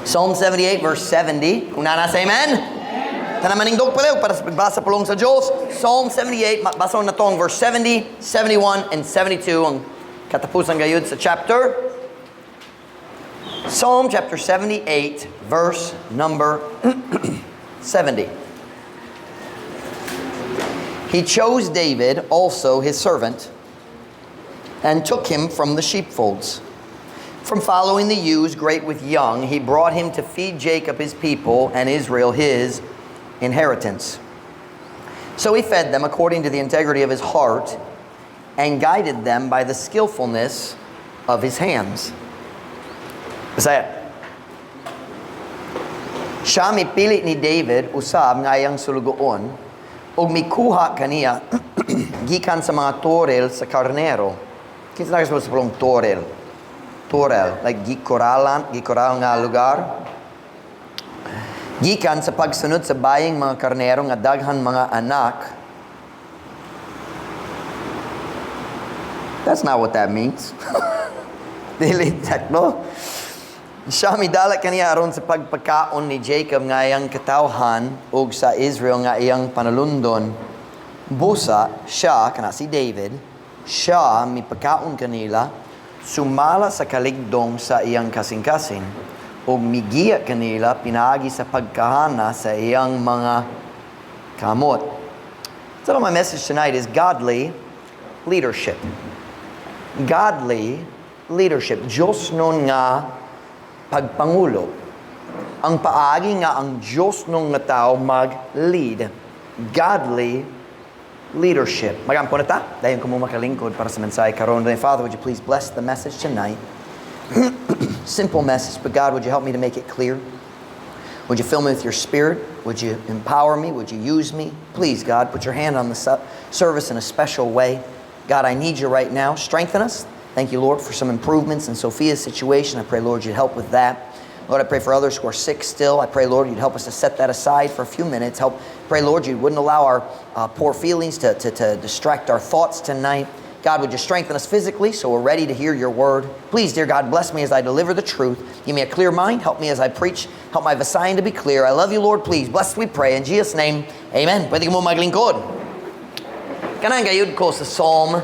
Psalm 78 verse 70. Kung nasa amen? Tanamaningdog pala para sa pagbasa pulong sa Diyos. Psalm 78, basa na tong verse 70, 71, and 72 ang katapusan gayud sa chapter. Psalm chapter 78 verse number 70. He chose David, also his servant, and took him from the sheepfolds. From following the ewes, great with young, he brought him to feed Jacob his people and Israel his inheritance. So he fed them according to the integrity of his heart and guided them by the skillfulness of his hands. Bisaya. Siya mipili ni David usab nga iyang sulugoon ug mikuha kaniya gikan sa mga torel sa karnero. Kinsa nagsulat sa pulong torel? Torel, like gikoral nga lugar. Gikan sa pagsunod sa baying mga karnero nga daghan mga anak. That's not what that means. Dili tekno. Siya midala kaniya aron sa pagpakaon ni Jacob nga iyang katawhan ug sa Israel nga iyang panalundon. Busa siya kana si David, siya mipakaon kanila sumala sa kaligdong sa iyang kasing-kasing ug migiya kanila pinaagi sa pagkahana sa iyang mga kamot. So my message tonight is godly leadership. Godly leadership. Diyos nun nga pagpangulo. Ang paagi nga ang Diyos nung nga tao mag-lead. Godly leadership. Magampo na ta? Dahil ko mo makalingkod para sa mensahe karon. Father, would you please bless the message tonight? Simple message, but God, would you help me to make it clear? Would you fill me with your spirit? Would you empower me? Would you use me? Please, God, put your hand on the service in a special way. God, I need you right now. Strengthen us. Thank you, Lord, for some improvements in Sophia's situation. I pray, Lord, you'd help with that. Lord, I pray for others who are sick still. I pray, Lord, you'd help us to set that aside for a few minutes. Pray, Lord, you wouldn't allow our poor feelings to distract our thoughts tonight. God, would you strengthen us physically so we're ready to hear your word? Please, dear God, bless me as I deliver the truth. Give me a clear mind. Help me as I preach. Help my Visayan to be clear. I love you, Lord. Please, bless we pray. In Jesus' name, amen. Pwede ka mo maglingkod. Kanang gayud ko sa Psalm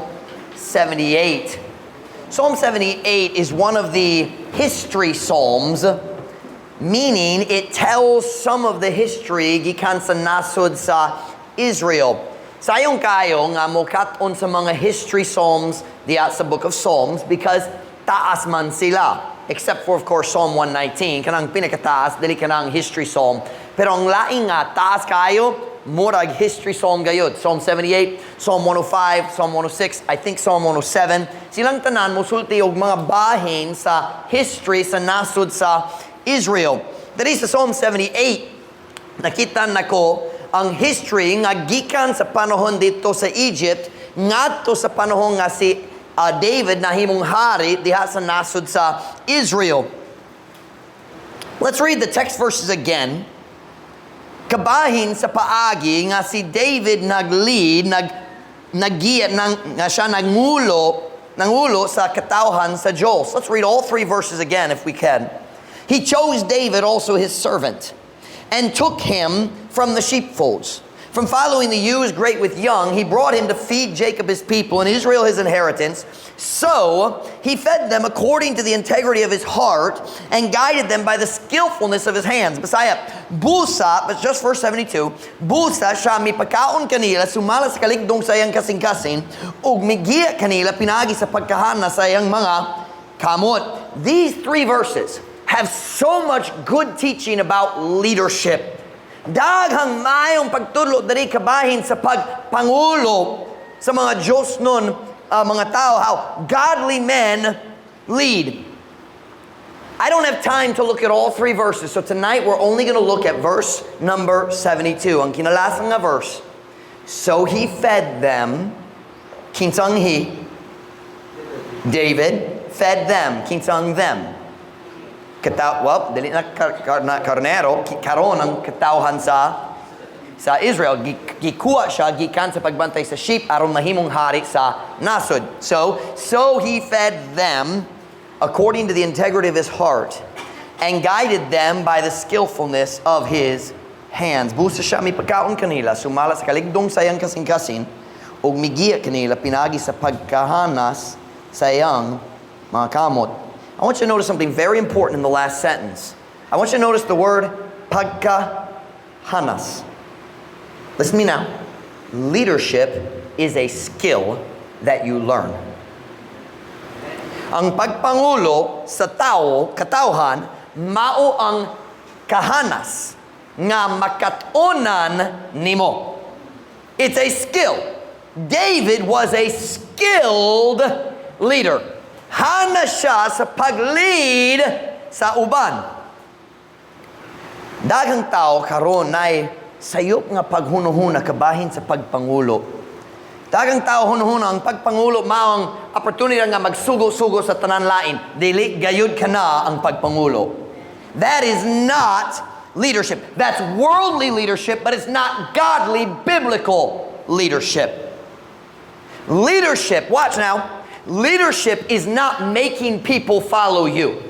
78. Psalm 78 is one of the history psalms, meaning it tells some of the history gikan sa nasod sa Israel. Sayong kayo nga mukat-on sa mga history psalms diya sa book of Psalms because taas man sila. Except for, of course, Psalm 119. Kanang pinakataas, dili kanang history psalm. Pero ang laing nga, taas kayo, murag history psalm gayud. Psalm 78, Psalm 105, Psalm 106, I think Psalm 107. Silang tanan musulti og mga bahin sa history sa nasod sa Israel. Dali sa Psalm 78, nakita nako ang history nga gikan sa panahon dito sa Egypt ngadto sa panahon nga si David nahimong hari diha sa nasod sa Israel. Let's read the text verses again. Kabahin sa paagi nga si David nag-lead, nga siya nangulo sa katawhan sa Diyos. Let's read all three verses again if we can. He chose David, also his servant, and took him from the sheepfolds. From following the ewes great with young, he brought him to feed Jacob his people and Israel his inheritance. So he fed them according to the integrity of his heart and guided them by the skillfulness of his hands. Bisaya, busa, but just verse 72, busa siya mipakaon kanila, sumala sa kaligdong sa iyang kasing-kasing, ug migiya kanila pinagi sa pagkahana sa iyang mga kamot. These three verses have so much good teaching about leadership. Daghang mayong pagtudlo diri kabahin sa pagpangulo sa mga Diyos nun, mga tao, how godly men lead. I don't have time to look at all three verses, so tonight we're only going to look at verse number 72. Ang kinalasang nga verse. So he fed them, kinsang he, David, fed them, kinsang them. Dili na karnero, karon ang katawhan sa Israel. Gikuha siya, gikan sa pagbantay sa sheep, aron mahimong hari sa nasod. So he fed them according to the integrity of his heart and guided them by the skillfulness of his hands. Busa siya mi pagkaon kanila, sumala sa kaligdong sayang kasing-kasing, ug migiya kanila pinagi sa pagkahanas sayang mga kamot. I want you to notice something very important in the last sentence. I want you to notice the word pagkahanas. Listen to me now. Leadership is a skill that you learn. Ang pagpangulo sa katawhan, mao ang kahanas nga makatunan nimo. It's a skill. David was a skilled leader. Hanas siya sa pag-lead sa uban. Daghang tao karon nay sayop nga paghunuhuna kabahin sa pagpangulo. Daghang tao hunuhuna ang pagpangulo mao ang opportunity nga magsugo-sugo sa tanan lain. Dili gayud kana ang pagpangulo. That is not leadership. That's worldly leadership, but it's not godly biblical leadership. Leadership, watch now. Leadership is not making people follow you.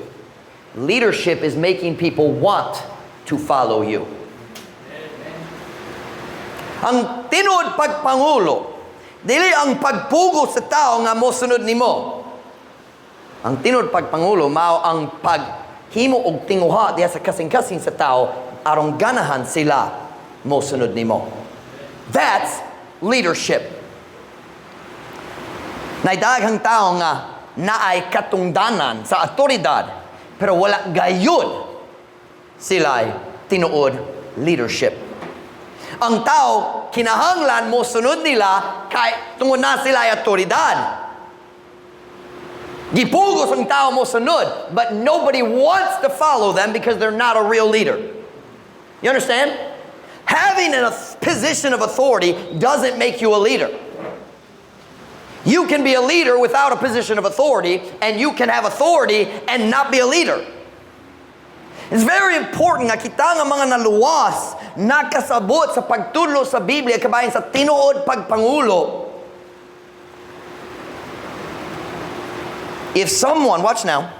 Leadership is making people want to follow you. Ang tinuod pagpangulo, dili ang pagpugo sa tao nga mosunod nimo. Ang tinuod pagpangulo mao ang paghimo og tinguha diha sa kasing-kasing sa tao aron ganahan sila mosunod nimo. That's leadership. Naidaghang tao nga naay katungdanan sa awtoridad pero wala gayud sila'y tinuod leadership. Ang tao, kinahanglan mo sunod nila kay tungod na sila ay awtoridad. Gipugos ang tao mo sunod, but nobody wants to follow them because they're not a real leader. You understand? Having a position of authority doesn't make you a leader. You can be a leader without a position of authority, and you can have authority and not be a leader. It's very important nga kita nga mga naluwas, nakasabot sa pagtudlo sa Biblia kabahin sa tinuod pagpangulo. If someone, watch now,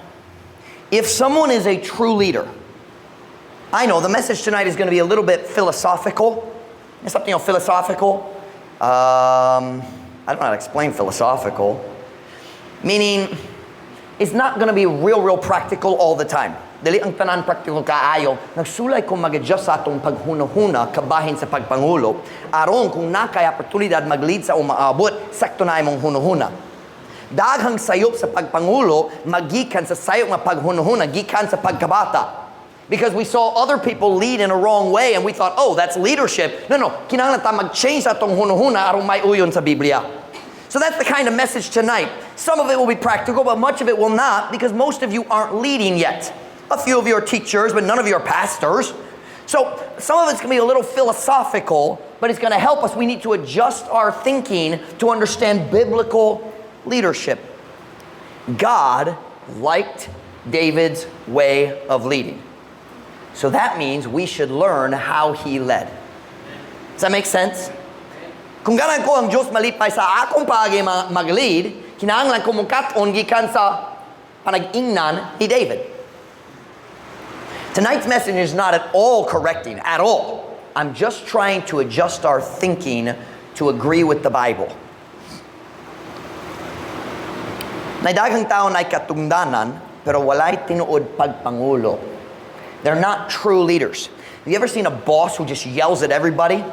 if someone is a true leader, I know the message tonight is going to be a little bit philosophical. It's something philosophical. I don't know how to explain philosophical. Meaning, it's not going to be real practical all the time. Dili ang tanan practical kaayo. Nagsulay kung mag-adjust sa atong paghuna-huna kabahin sa pagpangulo. Aron kung nakay oportunidad mag-lead sa umaabot, sakto na imong hunahuna. Daghang sayop sa pagpangulo, magikan sa sayop nga paghuna-huna, gikan sa pagkabata. Because we saw other people lead in a wrong way and we thought, oh, that's leadership. No, kinahanglan ta mag-change sa atong hunahuna aron may uyon sa Biblia. So that's the kind of message tonight. Some of it will be practical, but much of it will not, because most of you aren't leading yet. A few of you are teachers, but none of you are pastors. So some of it's going to be a little philosophical, but it's going to help us. We need to adjust our thinking to understand biblical leadership. God liked David's way of leading. So that means we should learn how he led. Does that make sense? Kung ganan ko ang Diyos malipay sa akong paagi mag-lead, kinahanglan ko mong katon gikan sa panag-ingnan ni David. Tonight's message is not at all correcting, at all. I'm just trying to adjust our thinking to agree with the Bible. Naidaghang tao na katungdanan, pero walay tinuod pagpangulo. They're not true leaders. Have you ever seen a boss who just yells at everybody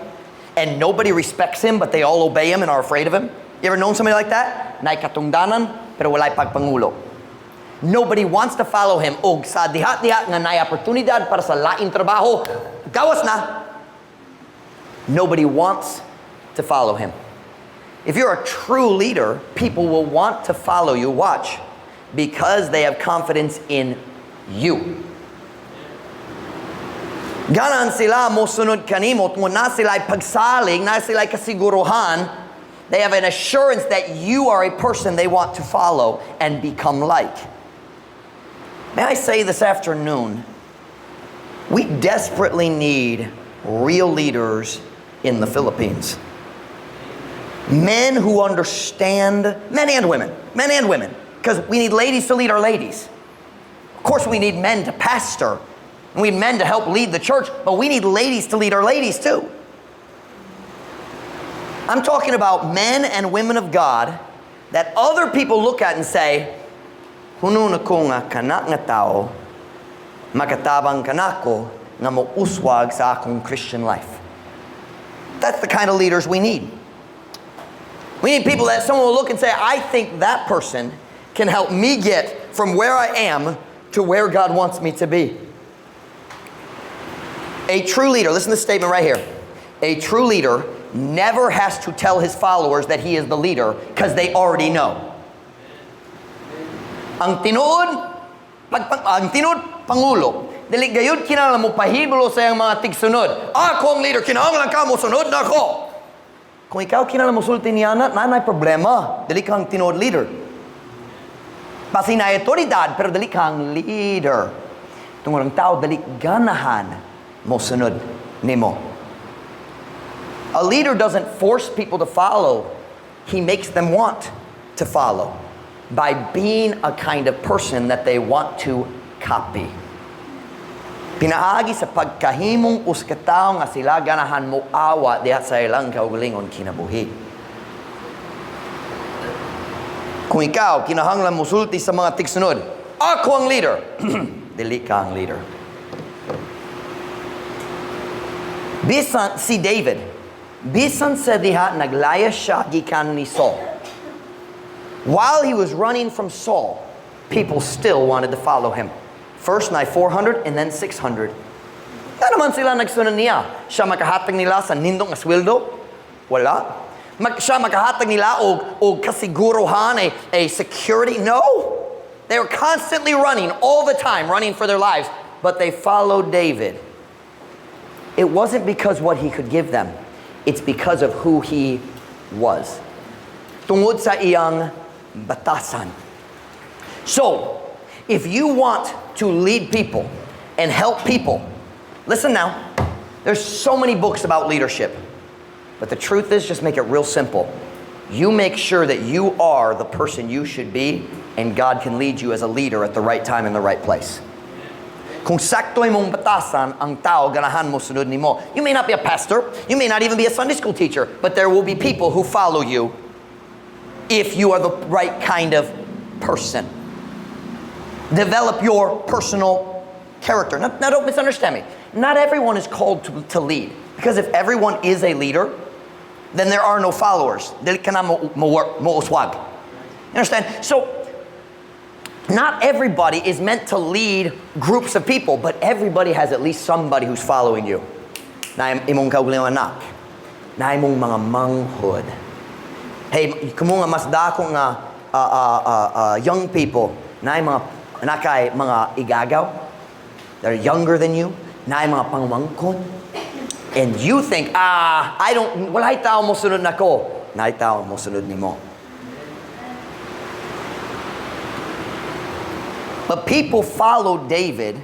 and nobody respects him but they all obey him and are afraid of him? You ever known somebody like that? Nay katungdanan pero walay pagpangulo. Nobody wants to follow him. Og sa diha-diha nga nay oportunidad para sa laing trabaho, gawas na. Nobody wants to follow him. If you're a true leader, people will want to follow you. Watch. Because they have confidence in you. Ganan sila mo sunod kanimo tungod na sila pagsalig, na sila kasiguruhan. They have an assurance that you are a person they want to follow and become like. May I say this afternoon, we desperately need real leaders in the Philippines. Men who understand, men and women, because we need ladies to lead our ladies. Of course, course we need men to pastor. And we need men to help lead the church, but we need ladies to lead our ladies too. I'm talking about men and women of God that other people look at and say, "Huno na ko nga kana nga tao, makatabang kanako nga mouswag sa akong Christian life." That's the kind of leaders we need. We need people that someone will look and say, "I think that person can help me get from where I am to where God wants me to be." A true leader, listen to this statement right here. A true leader never has to tell his followers that he is the leader because they already know. Ang tinuod pangulo, dili gayud kinahanglan mo pahibalo sa iyang mga tigsunod. Ako ang leader, kinahanglan ka mo sunod na ako. Kung ikaw kinahanglan mo sulti niya na, nanay problema. Dili kang tinuod leader. Basi na otoridad, pero dali kang leader. Tungod ang tao, dali ganahan mo sunod nimo. A leader doesn't force people to follow. He makes them want to follow by being a kind of person that they want to copy. Pinaagi sa pagkahimong uskataw nga sila ganahan mo awa diha sa ilang kaugalingon kinabuhi. Kung ikaw, kinahanglan mo sulti sa mga tigsunod, ako ang leader. Dili ka ang leader. Bisan si David, bisan sa diha naglayas siya gikan ni Saul. While he was running from Saul, people still wanted to follow him. First na 400 and then 600. Na naman sila nagsunod niya. Siya makahatag nila sa nindong asweldo? Wala. Siya makahatag nila o kasiguruhan, a security? No. They were constantly running, all the time, running for their lives. But they followed David. It wasn't because what he could give them. It's because of who he was. Tungod sa iyang batasan. So, if you want to lead people and help people, listen now, there's so many books about leadership. But the truth is, just make it real simple. You make sure that you are the person you should be, and God can lead you as a leader at the right time in the right place. Kung sakto mong batasan, ang tao ganahan mo sunod nimo. You may not be a pastor, you may not even be a Sunday school teacher, but there will be people who follow you if you are the right kind of person. Develop your personal character. Now don't misunderstand me. Not everyone is called to lead. Because if everyone is a leader, then there are no followers. Dili ka na mo uswag. You understand? So, not everybody is meant to lead groups of people, but everybody has at least somebody who's following you. Na imong kaugalingon anak. Na imong mga manghod. Hey, kumo nga mas dako nga young people, na mga nakay mga igagaw. They're younger than you. Na mga pangmangkon. And you think, walay tao mo sunod nako. Nay tao mo sunod nimo. But people followed David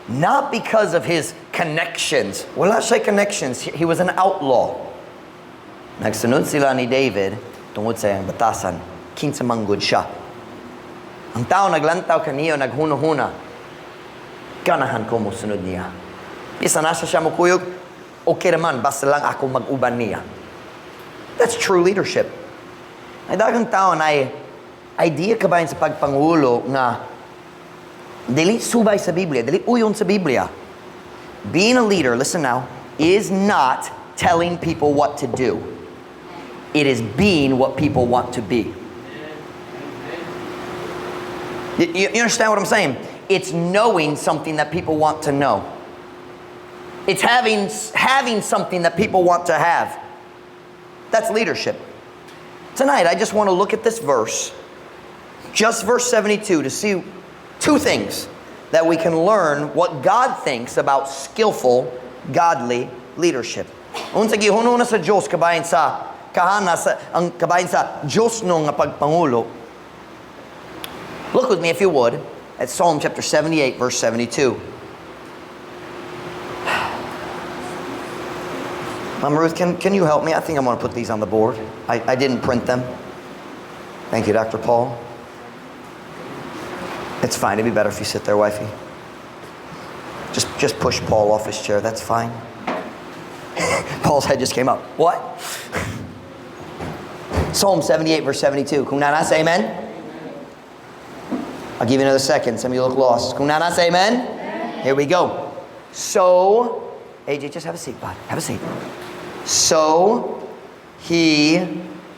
not because of his connections. Wala siya connections. He was an outlaw. Nagsunod sila ni David tungod sa iyang batasan. Kinsa manggod siya. Ang tao naglantaw kaniyo, naghuna-huna. Ganahan ko mo sunod niya. Isa na siya mukuyog, okay naman, basta lang ako mag-uban niya. That's true leadership. Ay dagang tao na idea ka ba yun sa pagpangulo nga dili subay sa Biblia, dili uyon sa Biblia. Being a leader, listen now, is not telling people what to do. It is being what people want to be. You understand what I'm saying? It's knowing something that people want to know. It's having something that people want to have. That's leadership. Tonight, I just want to look at this verse, just verse 72, to see two things that we can learn what God thinks about skillful, godly leadership. Unsa gihuno na sa Dios kabayan sa kahana sa ang kabayan sa Dios no nga pagpangulo. Look with me if you would at Psalm chapter 78 verse 72. Mama Ruth, can you help me? I think I'm going to put these on the board. I didn't print them. Thank you, Dr. Paul. It's fine. It'd be better if you sit there, wifey. Just push Paul off his chair. That's fine. Paul's head just came up. What? Psalm 78, verse 72. Kung nana say amen? I'll give you another second. Some of you look lost. Kung nana say amen? Amen. Here we go. So, AJ, just have a seat, bud. Have a seat. So, he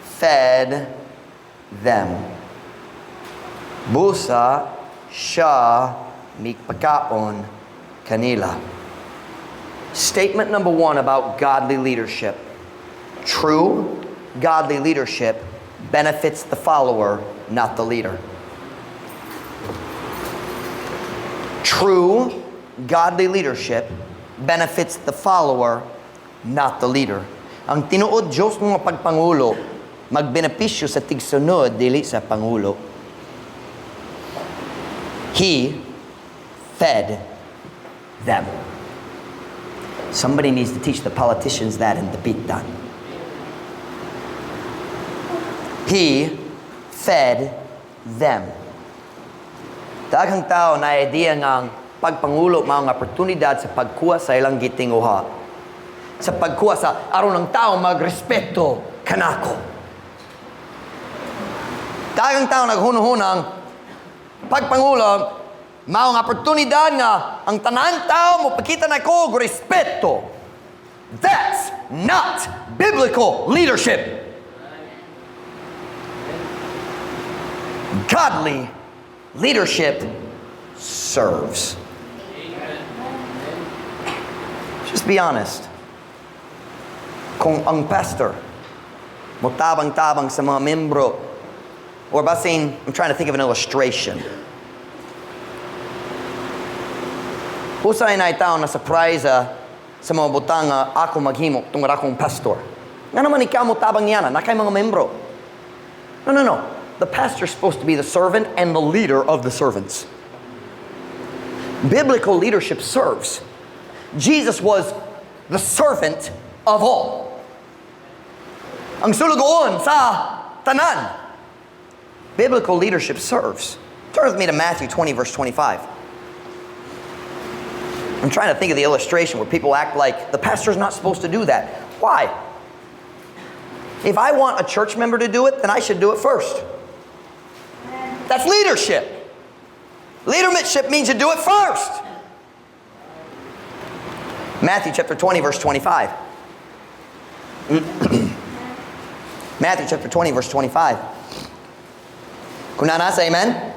fed them. Busa siya mikpakaon kanila. Statement number one about godly leadership. True godly leadership benefits the follower, not the leader. True godly leadership benefits the follower, not the leader. Ang tinuod Diyos mga pagpangulo, magbenepisyo sa tigsunod dili sa pangulo. He fed them. Somebody needs to teach the politicians that in the Bitan. He fed them. Daghang tao na idea ngang pagpangulo mao nga oportunidad sa pagkuha sa ilang gitinguha. Sa pagkuha sa aron ng tao magrespeto kanako. Daghang tao naghuno-hunang pagpangulo mao nga oportunidad nga ang tanan tao mo pakita na ko respeto. That's not biblical leadership. Godly leadership serves. Just be honest. Kung ang pastor mutabang-tabang sa mga membro, or basin, I'm trying to think of an illustration. Usay na itaw na surprise sa mga butang ako maghimo tungod akong pastor. Nga naman ikaw mutabang yan na kay mga membro. No. The pastor is supposed to be the servant and the leader of the servants. Biblical leadership serves. Jesus was the servant of all. Ang sulugoon sa tanan. Biblical leadership serves. Turn with me to Matthew 20, verse 25. I'm trying to think of the illustration where people act like the pastor's not supposed to do that. Why? If I want a church member to do it, then I should do it first. That's leadership. Leadership means you do it first. Matthew chapter 20, verse 25. Matthew chapter 20, verse 25. Kunana, say amen?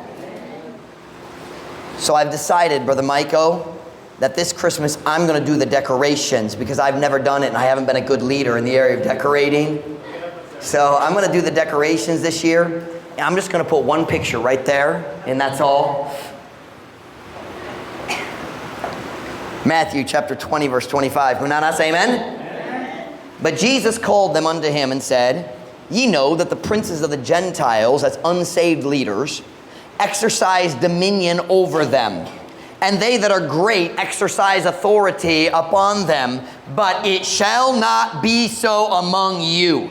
So I've decided, Brother Michael, that this Christmas I'm going to do the decorations because I've never done it and I haven't been a good leader in the area of decorating. So I'm going to do the decorations this year. And I'm just going to put one picture right there, and that's all. Matthew chapter 20, verse 25. Hunana, say amen? Amen. But Jesus called them unto him and said, Ye know that the princes of the Gentiles, as unsaved leaders, exercise dominion over them. And they that are great exercise authority upon them. But it shall not be so among you.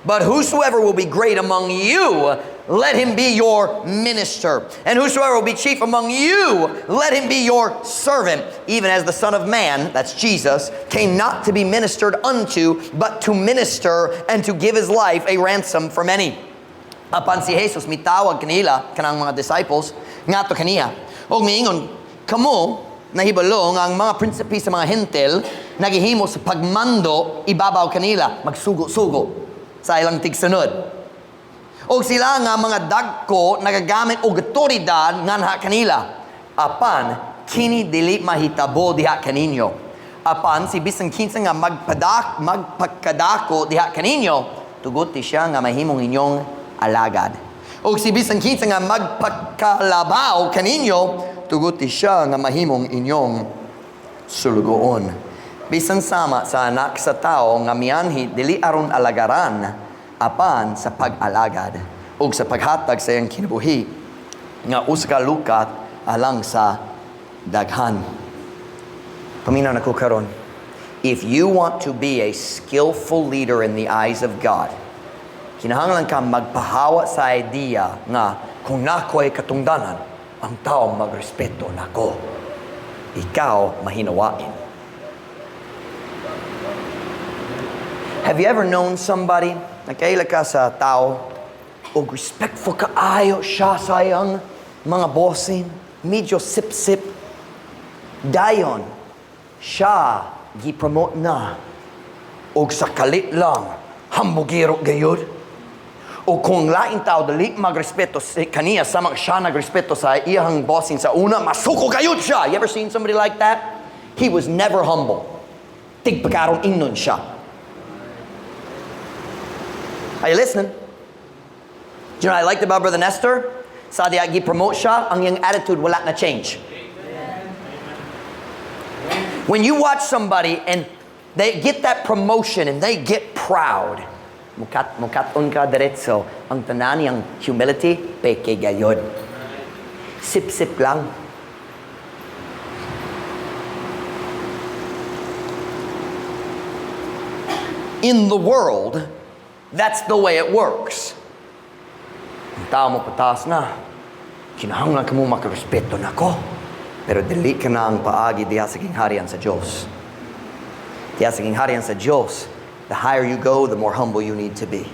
But whosoever will be great among you, let him be your minister. And whosoever will be chief among you, let him be your servant. Even as the Son of Man, that's Jesus, came not to be ministered unto, but to minister and to give his life a ransom for many. Apan si Jesus mitawag kanila, kanang mga disciples, ngato kaniya. O miingon, kamo, nahibalo nga ang mga prinsipi sa mga hentel, naghihimo sa pagmando, ibabaw kanila, magsugo-sugo sa ilang tigsunod. O sila nga mga dagko nagagamit og otoridad nga naha kanila. Apan kini dili mahitabo diha kaninyo. Apan si bisan kinsa nga magpagkadako diha kaninyo, tuguti siya nga mahimong inyong alagad. O si bisan kinsa nga magpagkalabaw kaninyo, tuguti siya nga mahimong inyong sulugoon. Bisan sama sa anak sa tao nga mianhi dili aron alagaran apan sa pag-alagad ug sa paghatag sa iyang kinabuhi nga usa lukat alang sa daghan. Paminaw na ko karon. If you want to be a skillful leader in the eyes of God, kinahanglan ka magpahawa sa idea nga kung nako'y katungdanan, ang tao magrespeto nako. Ikaw mahinawain. Have you ever known somebody, nagkaila ka sa tao, o respectful kaayo siya sa iyang mga bossing, medyo sip-sip, dayon, siya gi-promote na, o sa kalit lang, hambugiro gayod, o kung laing tao, dali magrespeto kaniya, samang siya nagrespeto sa iyang bossing sa una, masuko gayod siya. You ever seen somebody like that? He was never humble. Tigpagkarong ingnon siya. Are you listening? Do you know what I liked about Brother Nestor? Sa diya gi-promote siya, ang iyang attitude wala na change. When you watch somebody and they get that promotion and they get proud, mukat-on ka diretso, ang tanan niyang humility, peke gayod. Sip-sip lang. In the world, that's the way it works. Ang tao mo patas na, kinahanglan ka mo makarespeto na ko. Pero dili ka na ang paagi diha sa kingharian sa Diyos. Diha sa kingharian sa Diyos, the higher you go, the more humble you need to be.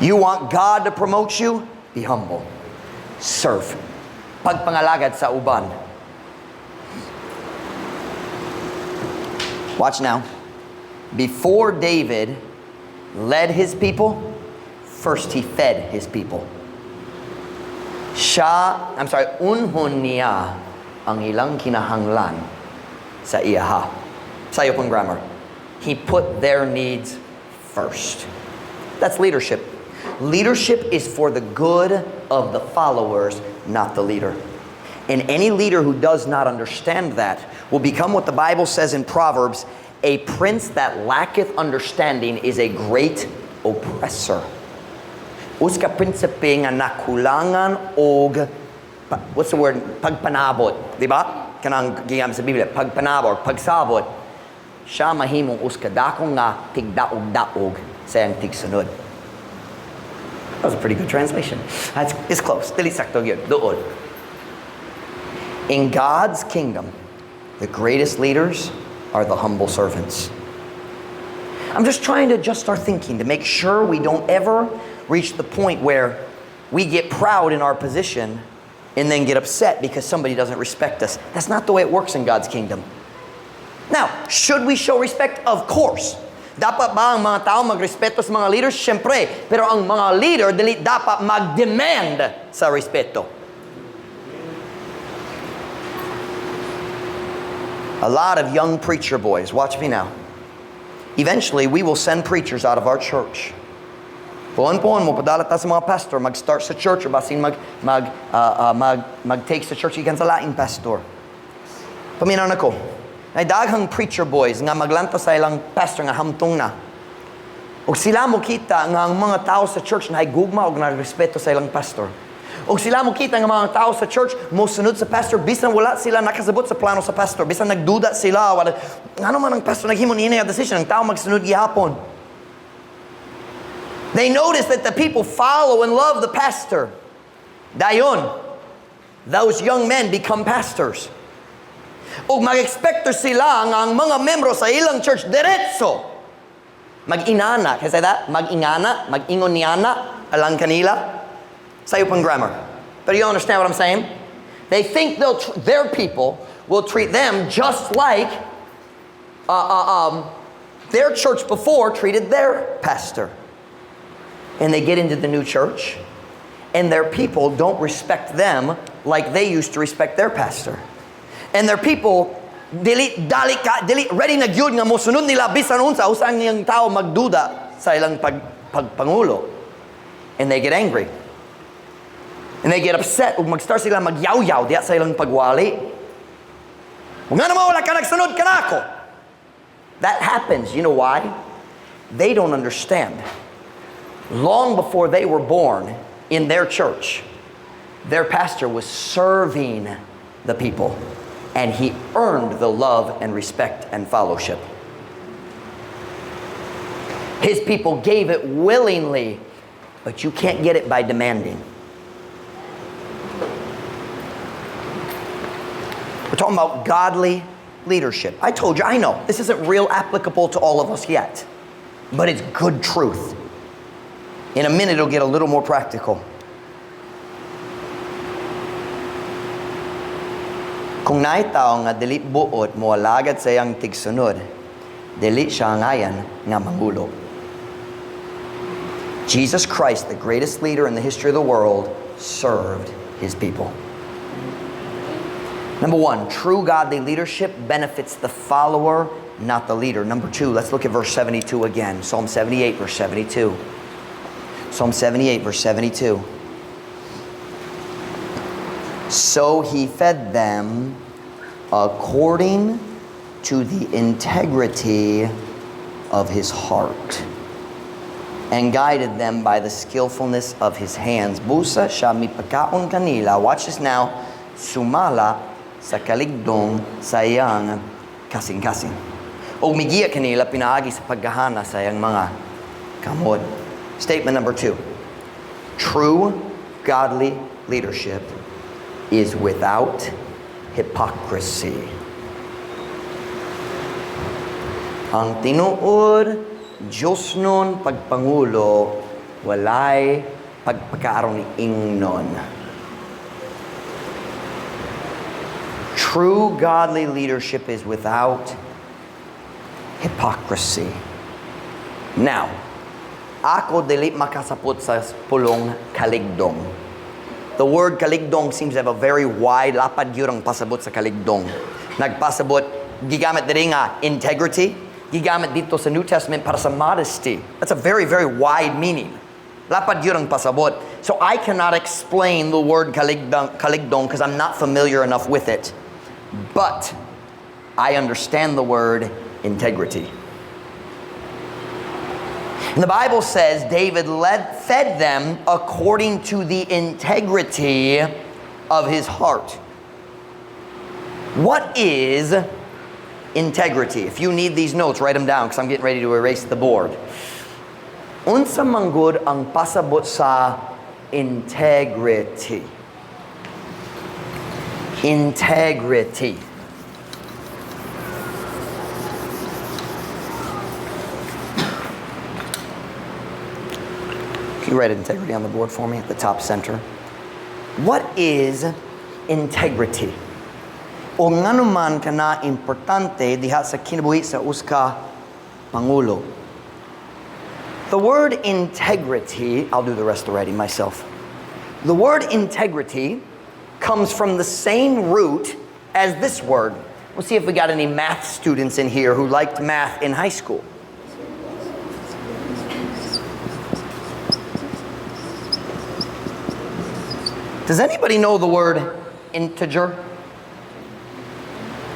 You want God to promote you? Be humble. Serve. Pagpangalagad sa uban. Watch now. Before David led his people, first he fed his people. Unhon niya ang ilang kinahanglan sa iyaha. Sa iyo pong grammar. He put their needs first. That's leadership. Leadership is for the good of the followers, not the leader. And any leader who does not understand that will become what the Bible says in Proverbs, a prince that lacketh understanding is a great oppressor. Uska prinsipe nga nakulangan og what's the word? Pagpanabot, di ba? Kanang giyam sa Biblia, pagpanabot, pagsabot. Siya mahimong uska dakong nga tigdaog-daog sa iyang tigsunod. That was a pretty good translation. It's close. Dili sakto gyud. Doon. In God's kingdom, the greatest leaders are the humble servants. I'm just trying to adjust our thinking to make sure we don't ever reach the point where we get proud in our position and then get upset because somebody doesn't respect us. That's not the way it works in God's kingdom. Now, should we show respect? Of course. Dapat ba ang mga tao magrespeto sa mga leaders? Siyempre. Pero ang mga leader, dili dapat mag-demand sa respeto. A lot of young preacher boys, watch me now. Eventually, we will send preachers out of our church. Puon-puon mo, padalat ta sa mga pastor, mag-start sa church, o basin mag-take sa church ikan sa laing pastor. Paminaw na ko, ay daghang preacher boys nga maglanta sa ilang pastor nga hamtong na. O sila mo kita nga ang mga tao sa church na ay gugma o nagrespeto sa ilang pastor. O sila mo kita nga mga tao sa church mo sunod sa pastor, bisan wala sila nakasabot sa plano sa pastor, bisan nagduda sila, wala, ano man ang pastor naghimo niya decision, ang tao magsunod gihapon. They notice that the people follow and love the pastor. Dayon, those young men become pastors. O mag-expect sila nga ang mga membro sa ilang church diretso mag-inana. Can I say that? Mag-ingana, mag-ingon niyana, alang kanila. Sa iyo pang grammar. But you understand what I'm saying? They think their people will treat them just like their church before treated their pastor. And they get into the new church, and their people don't respect them like they used to respect their pastor. And their people dili ready na gyud nga mosunod nila bisan unsa usang niyang tao magduda sa ilang pagpangulo. And they get angry. And they get upset ug mag-start sila magyaw-yaw diya sa ilang pagwali. Ug nga naman wala ka nagsunod kanako. That happens. You know why? They don't understand. Long before they were born in their church, their pastor was serving the people, and he earned the love and respect and fellowship. His people gave it willingly, but you can't get it by demanding. talking about godly leadership. I told you, I know, this isn't real applicable to all of us yet, but it's good truth. In a minute, it'll get a little more practical. Kung naay tao nga dili buot mo alagad sa iyang tigsunod, dili siya ngayan nga mangulo. Jesus Christ, the greatest leader in the history of the world, served his people. Number one, true godly leadership benefits the follower, not the leader. Number two, let's look at verse 72 again. Psalm 78, verse 72. Psalm 78, verse 72. So he fed them according to the integrity of his heart and guided them by the skillfulness of his hands. Busa siya mipakaon kanila. Watch this now. Sumala sa kaligdong sa iyang kasing-kasing. O migiya kanila pinaagi sa paggahana sa iyang mga kamod. Statement number two. True godly leadership is without hypocrisy. Ang tinuod, Diyos nun pagpangulo, walay pagpakaroon ni ingnon. True godly leadership is without hypocrisy. Now, ako dili makasapot sa pulong kaligdong. The word kaligdong seems to have a very wide, lapad gyud ang pasabot sa kaligdong. Nagpasabot, gigamit diri nga integrity, gigamit dito sa New Testament para sa modesty. That's a very, very wide meaning. Lapad gyud ang pasabot. So I cannot explain the word kaligdong because I'm not familiar enough with it. But I understand the word integrity. And the Bible says David fed them according to the integrity of his heart. What is integrity? If you need these notes, write them down because I'm getting ready to erase the board. Unsa manggod ang pasabot sa integrity? Integrity. You write integrity on the board for me at the top center. What is integrity? O ngano man kana importante diha sa kinabuhi sa uska pangulo. The word integrity, I'll do the rest already myself. The word integrity comes from the same root as this word. We'll see if we got any math students in here who liked math in high school. Does anybody know the word integer?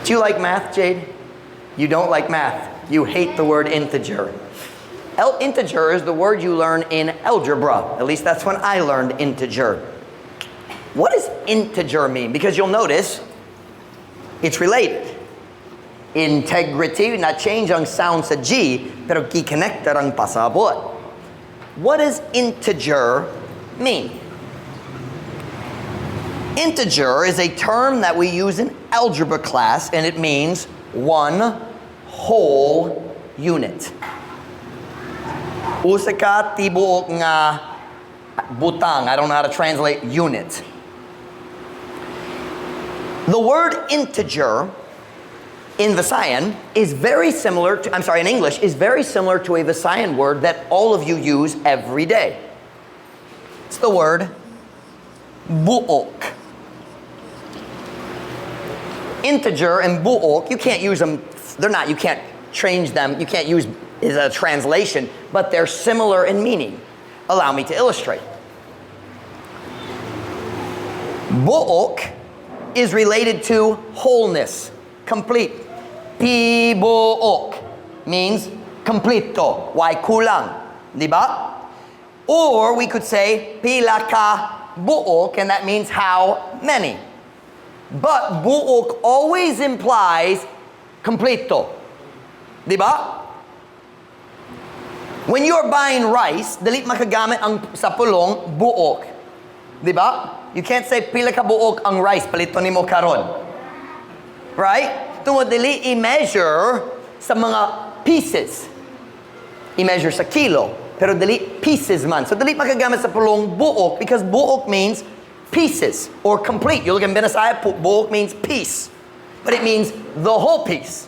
Do you like math, Jade? You don't like math. You hate the word integer. Integer is the word you learn in algebra. At least that's when I learned integer. What does integer mean? Because you'll notice it's related. Integrity, na change ang sound sa G, pero ki-connected ang pasabot. What does integer mean? Integer is a term that we use in algebra class, and it means one whole unit. Usa ka tibuok nga butang. I don't know how to translate unit. The word integer in Visayan is very similar to, in English, is very similar to a Visayan word that all of you use every day. It's the word buok. Integer and buok, you can't use them, you can't change them, you can't use as a translation, but they're similar in meaning. Allow me to illustrate. Buok is related to wholeness, complete. Pibuok means completo, why kulang, di ba? Or we could say pila ka buok, and that means how many. But buok always implies completo. Di ba? When you're buying rice, dili makagamit ang sa pulong buok. Di ba? You can't say pila ka buok ang rice, palito nimo karon. Right? Tungod dili i-measure sa mga pieces. I-measure sa kilo. Pero dili pieces man. So dili makagamit sa pulong buok because buok means pieces or complete. You look in Binasaya, buok means piece. But it means the whole piece.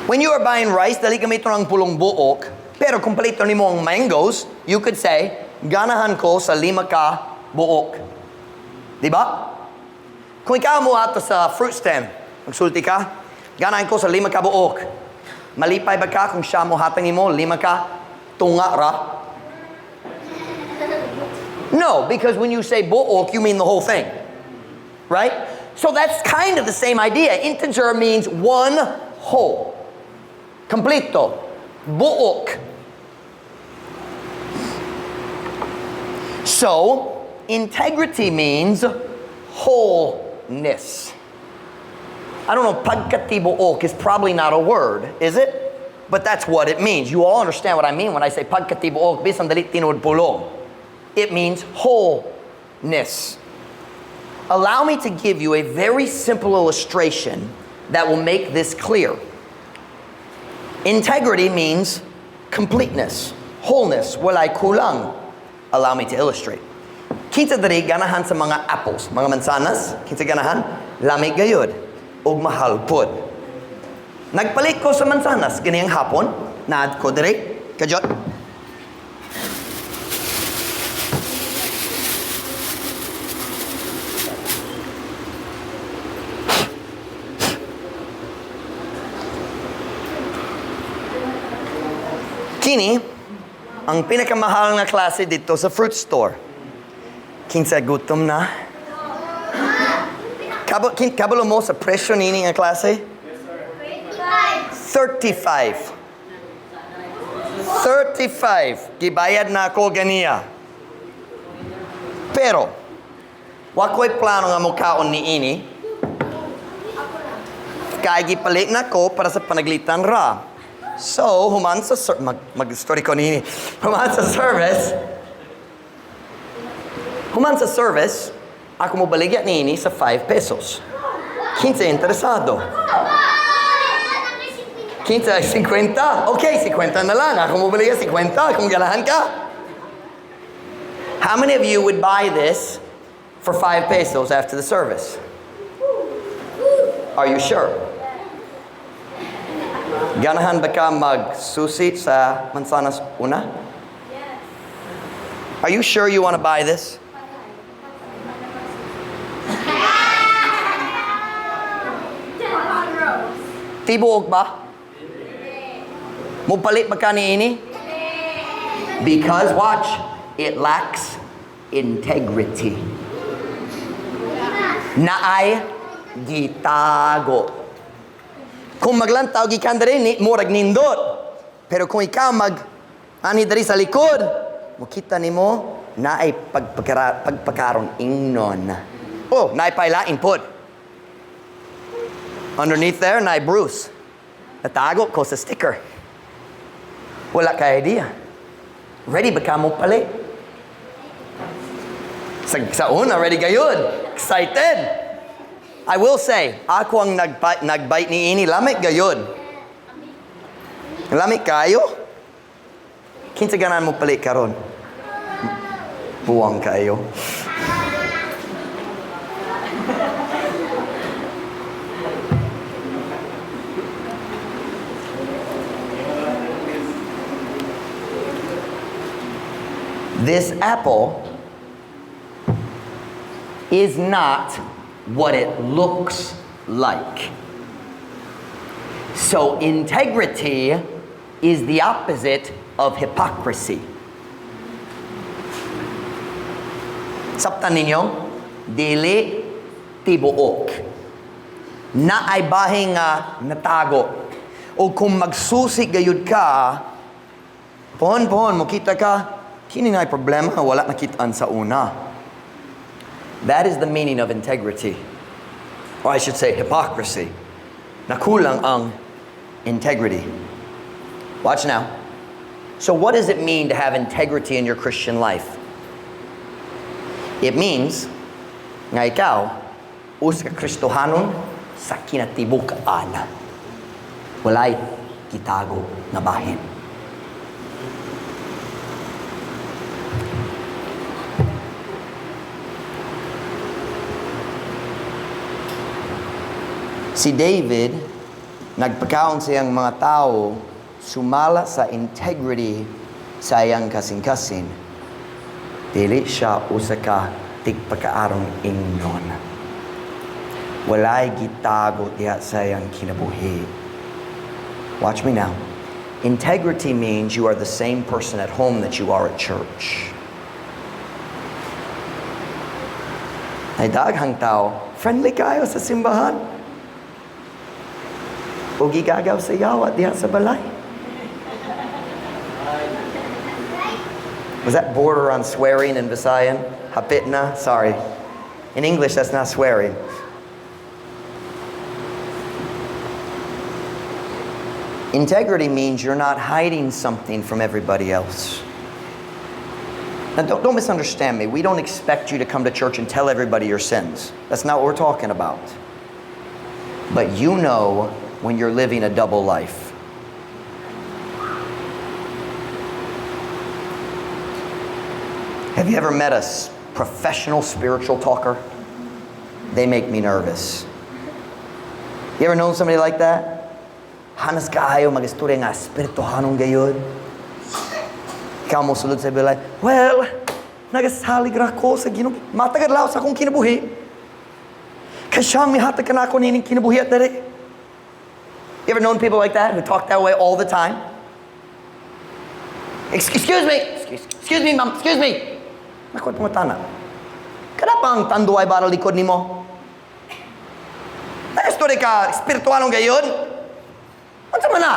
When you are buying rice, dali gamit ng pulong buok, pero kumpleto nimo ang mangoes, you could say, ganahan ko sa 5 ka buok. Diba? Kung ikaw mo ato sa fruit stand, magsulti ka, ganahan ko sa 5 ka buok. Malipay ba ka kung siya mo hatang mo 5 ka tunga ra? No, because when you say buok, you mean the whole thing. Right? So that's kind of the same idea. Integer means one whole. Completo. Buok. So, integrity means wholeness. I don't know, pagkatibuok is probably not a word, is it? But that's what it means. You all understand what I mean when I say pagkatibuok, bisan dalit tinuod pulong. It means wholeness. Allow me to give you a very simple illustration that will make this clear. Integrity means completeness, wholeness, walay kulang. Allow me to illustrate. Kinsa diri ganahan sa mga apples, mga mansanas, kinsa ganahan? Lamig gayud ug mahal pod. Nagpalit ko sa mansanas ganiyang hapon, naad ko diri, kajot. Kini, ang pinakamahal na klase dito sa fruit store. Kinsa gutom na? Kabalo mo sa presyo nini nga klase? 35. 35. Gibayad na ako ganiya. Pero, wako'y plano nga mukhaon ni ini. Kaya gipalit na ko para sa panaglitan ra. So, human sa mag-story ko ni human sa service, ako mo baligya ni ini sa 5 pesos. 15 interesado. 15 ay 50. Okay, 50 na lang. Ako mo baligya 50 kung galahan ka. How many of you would buy this for 5 pesos after the service? Are you sure? Ganahan ba ka magsusi sa mansanas una? Yes. Are you sure you want to buy this? Tibuok ba? Mupalit ba ka ni ini? Because, watch, it lacks integrity. Naay gitago. Kung maglantaw gikan diri murag nindot. Pero kung ikaw ani diri sa likod, makita nimo naay pagpakaron ingnon. Oh, naay pailain pod. Underneath there naay Bruce. Natago ko sa sticker. Wala ka idea. Ready ba ka mo palit? Sa una, ready gayud. Excited. I will say, ako ang nagbite ni ini, lamig gayod. Lamig kayo? Kinsa ganan mo palit karon? Buwang kayo. This apple is not what it looks like. So integrity is the opposite of hypocrisy. Saptan ninyo, dili tibuok. Na ay bahing natago. O kung magsusi gayud ka, pohon, mo kita ka, kini na problema, wala nakitaan sa una. That is the meaning of integrity. Or I should say hypocrisy. Nakulang ang integrity. Watch now. So what does it mean to have integrity in your Christian life? It means nga ikaw usa ka Kristohanon sa kinatibuk-an. Walay kitago nga bahin. Si David, nagpakaon sa iyang mga tao, sumala sa integrity sa iyang kasing-kasing. Dili siya usa ka tigpakaarong ingnon. Walay gitago diha sa iyang kinabuhi. Watch me now. Integrity means you are the same person at home that you are at church. Ay daghang tao, friendly kayo sa simbahan. O gigagaw sa yawa diha sa balay. Was that border on swearing in Visayan? Hapit na? Sorry. In English, that's not swearing. Integrity means you're not hiding something from everybody else. Now, don't misunderstand me. We don't expect you to come to church and tell everybody your sins. That's not what we're talking about. But you know when you're living a double life. Have you ever met a professional spiritual talker? They make me nervous. You ever known somebody like that? Hanas kaayo mag-istorya nga espirituhanong gayud. Ikaw mo sulod sa bilay, well, nagasalig ra ko sa Ginoo. Matagal lao sa akong kinabuhi. Kaya siyang mihatag ka na ako nining kinabuhi at dere. You ever known people like that who talk that way all the time? Excuse me, ma'am, excuse me. Nakuha mo tana. Kada pang tanduay para likod nimo? Nag-story ka, espiritualong gayon? Ano man na?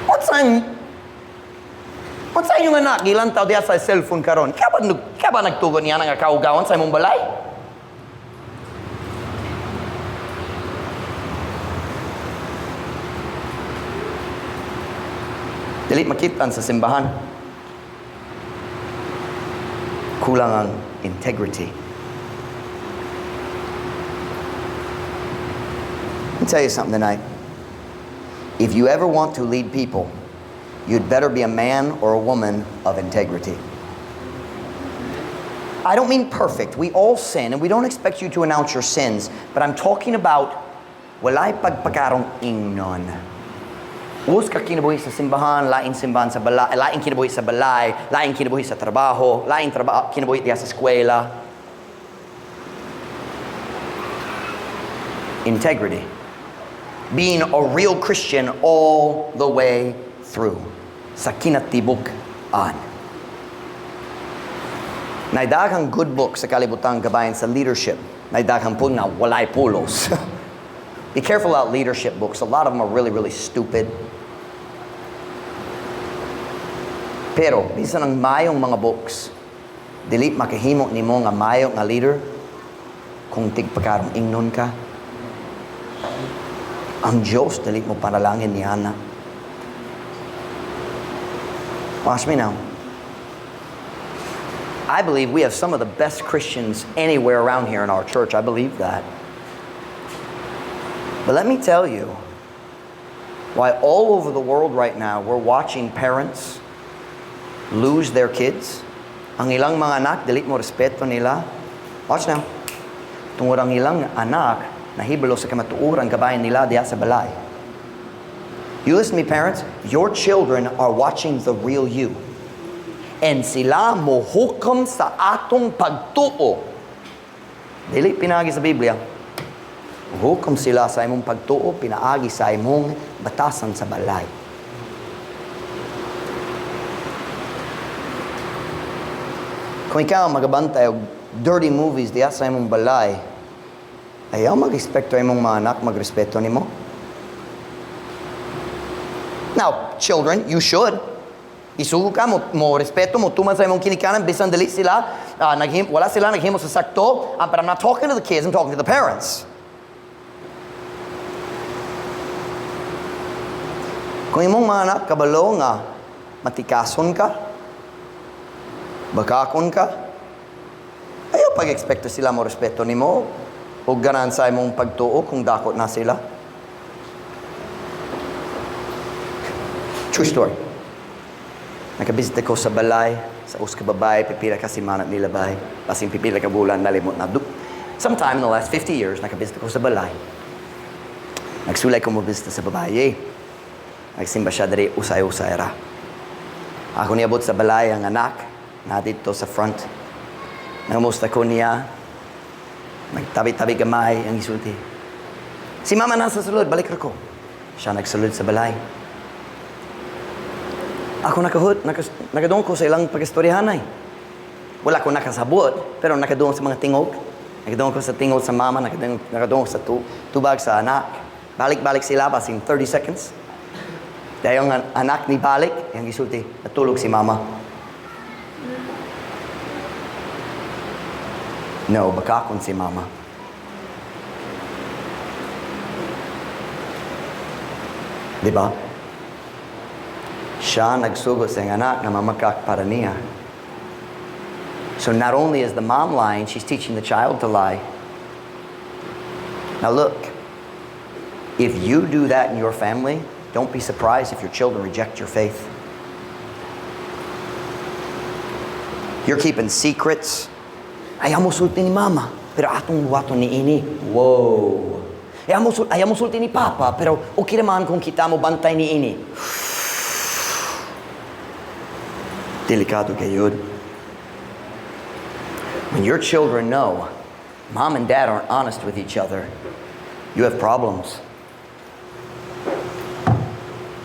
What's sa inyong anak? Ilang tao diya sa cellphone karon? Kaya ba nagtugon niya ng kaugawan sa imong balay? Dili makitan sa simbahan. Kulang ang integrity. Let me tell you something tonight. If you ever want to lead people, you'd better be a man or a woman of integrity. I don't mean perfect. We all sin, and we don't expect you to announce your sins. But I'm talking about walay pagpakarong ingnon. Us ka kinabuhi sa simbahan, laing simbahan sa balay, laing kinabuhi sa balay, laing kinabuhi sa trabaho, laing kinabuhi diya sa eskwela. Integrity. Being a real Christian all the way through. Sa kinatibuk-an. Naidaghang good book sa kalibutang kabayan sa leadership. Naidaghang po na walay pulos. Be careful about leadership books. A lot of them are really, really stupid. Pero, bisan ang mayong mga books, dili makahimo nimo nga mayo nga leader kung tigpakarong ingnon ka. Ang Diyos, dili mo panalangin ni Ana. Watch me now. I believe we have some of the best Christians anywhere around here in our church. I believe that. But let me tell you why all over the world right now we're watching parents lose their kids. Ang ilang mga anak, dili mo respeto nila. Watch now. Tungod ang ilang anak, nahibalo sa kamatuuran kabayan nila diya sa balay. You listen to me, parents. Your children are watching the real you. And sila mohukom sa atong pagtuo. Dili pinaagi sa Biblia. Mohukom sila sa imong pagtuo, pinaagi sa imong batasan sa balay. Kung ikaw magabantay og dirty movies diya sa imong balay, ayaw mag-expecto imong mga anak magrespeto nimo. Now, children, you should. Isugo ka mo respeto mo tuman sa imong kinikanan bisan dili sila wala sila naghimo sa sakto. But I'm not talking to the kids, I'm talking to the parents. Kung imong mga anak kabalo nga matikason ka, bakakon ka, ayaw pag-expecto sila mo respeto nimo o ganan sa imong pagtuo kung dakot na sila. True story. Nakabisita ko sa balay, sa uska babae, pipila ka si manat nila bay, pasing pipila ka bulan, nalimot na. Sometime in the last 50 years, nakabisita ko sa balay. Nagsulay ko mo bisita sa babae. Nagsimba siya dari usay-usay ra. Ako niabot sa balay ang anak, na dito sa front. Nangamusta ko niya, nagtabi-tabi gamay, ang isulti. Si mama nasa sulod, balik ko. Siya nagsulod sa balay. Ako nakadung ko sa ilang pag-istoryahanay. Wala ko nakasabot, pero nakadung sa mga tingog. Nakadung ko sa tingog sa mama, nakadung sa tubag sa anak. Balik-balik sila, in 30 seconds. Dahil yung anak ni balik, yung isulti, natulog si mama. No, bakakon si mama. Diba? Siya nagsugo sa anak na mamakak para niya. So not only is the mom lying, she's teaching the child to lie. Now look, if you do that in your family, don't be surprised if your children reject your faith. You're keeping secrets. Ayaw mo sulti ni mama, pero atong buwato ni ini. Whoa. Ayaw mo sulti ni papa, pero okay naman kung kita mo bantay ni ini. Delikado kayo. When your children know mom and dad aren't honest with each other, you have problems.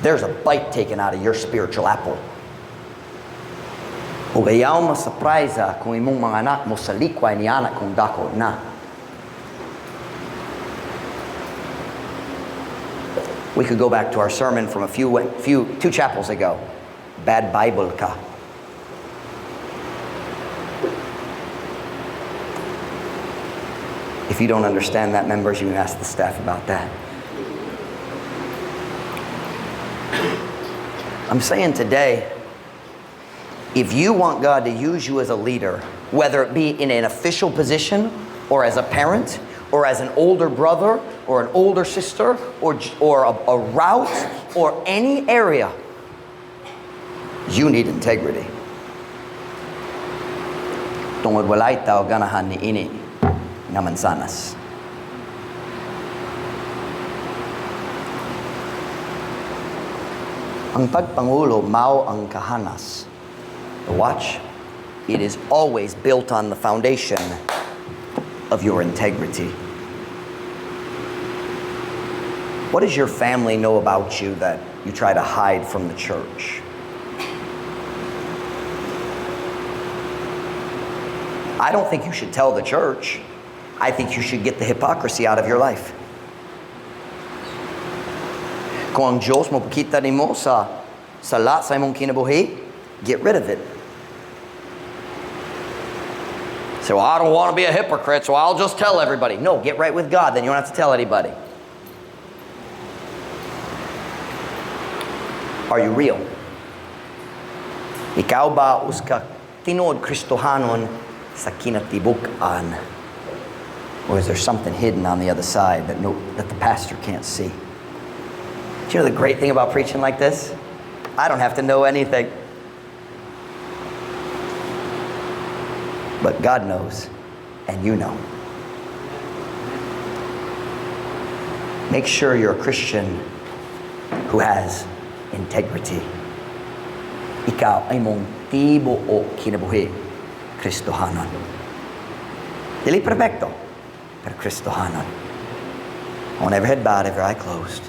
There's a bite taken out of your spiritual apple. O ayaw ma-surprise kung imong mga anak mo sa likway ni anak kung dako na. We could go back to our sermon from two chapels ago. Bad Bible ka. If you don't understand that, members, you can ask the staff about that. I'm saying today, if you want God to use you as a leader, whether it be in an official position, or as a parent, or as an older brother, or an older sister, or a route, or any area, you need integrity. Tungod walay tao ganahan ni ini nga mansanas. Ang pagpangulo mao ang kahanas. The watch, it is always built on the foundation of your integrity. What does your family know about you that you try to hide from the church? I don't think you should tell the church. I think you should get the hypocrisy out of your life. Kung ang Diyos mo pakita nimo sa lahat sa imong kinabuhi, get rid of it. So I don't want to be a hypocrite, so I'll just tell everybody. No, get right with God, then you don't have to tell anybody. Are you real? Ikaw ba uska tinuod Kristohanon sa kinatibukan? Or is there something hidden on the other side that the pastor can't see? Do you know the great thing about preaching like this? I don't have to know anything. But God knows, and you know. Make sure you're a Christian who has integrity. Ikaw ay mong tibuok kinabuhi, Kristohanon. Dili perfecto, pero Kristohanon. On every head bowed, every eye closed.